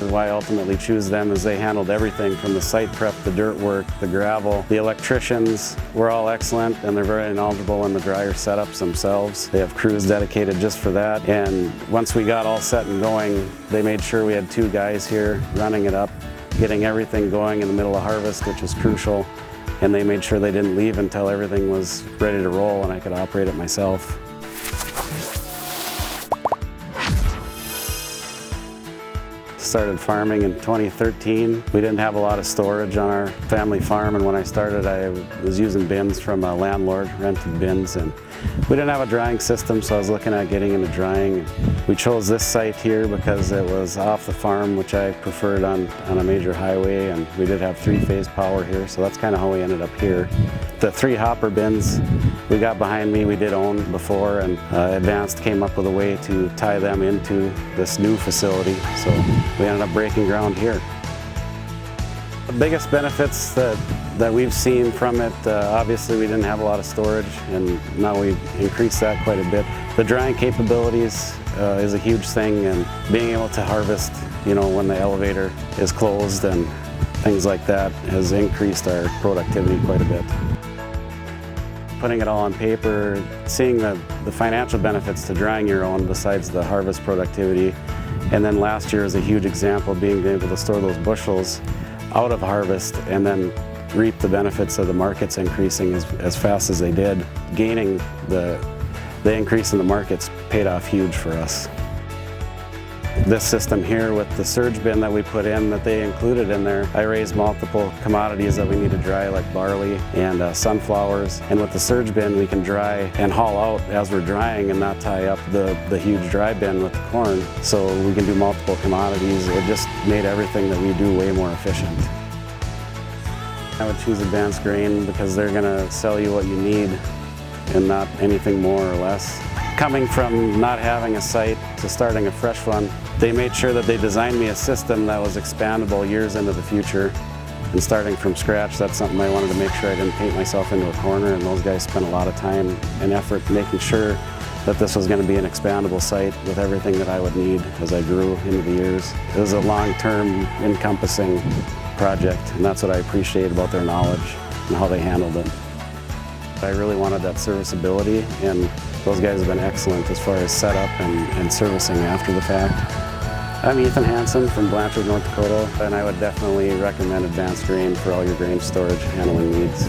Why I ultimately choose them is they handled everything from the site prep, the dirt work, the gravel. The electricians were all excellent, and they're very knowledgeable in the dryer setups themselves. They have crews dedicated just for that, and once we got all set and going, they made sure we had 2 guys here running it up, getting everything going in the middle of harvest, which is crucial, and they made sure they didn't leave until everything was ready to roll and I could operate it myself. Started farming in 2013. We didn't have a lot of storage on our family farm, and when I started I was using bins from a landlord, rented bins, and we didn't have a drying system, so I was looking at getting into drying. We chose this site here because it was off the farm, which I preferred on a major highway, and we did have 3-phase power here, so that's kind of how we ended up here. The 3 hopper bins we got behind me we did own before, and Advanced came up with a way to tie them into this new facility, so we ended up breaking ground here. The biggest benefits that we've seen from it, obviously we didn't have a lot of storage, and now we've increased that quite a bit. The drying capabilities is a huge thing, and being able to harvest, you know, when the elevator is closed and things like that has increased our productivity quite a bit. Putting it all on paper, seeing the financial benefits to drying your own besides the harvest productivity. And then last year is a huge example, being able to store those bushels out of harvest and then reap the benefits of the markets increasing as fast as they did. Gaining the increase in the markets paid off huge for us. This system here with the surge bin that we put in, that they included in there, I raise multiple commodities that we need to dry, like barley and sunflowers. And with the surge bin we can dry and haul out as we're drying and not tie up the huge dry bin with the corn. So we can do multiple commodities. It just made everything that we do way more efficient. I would choose Advanced Grain because they're going to sell you what you need and not anything more or less. Coming from not having a site to starting a fresh one, they made sure that they designed me a system that was expandable years into the future. And starting from scratch, that's something I wanted to make sure I didn't paint myself into a corner, and those guys spent a lot of time and effort making sure that this was going to be an expandable site with everything that I would need as I grew into the years. It was a long-term, encompassing project, and that's what I appreciate about their knowledge and how they handled it. I really wanted that serviceability, and those guys have been excellent as far as setup and servicing after the fact. I'm Ethan Hanson from Blanchard, North Dakota, and I would definitely recommend Advanced Grain for all your grain storage handling needs.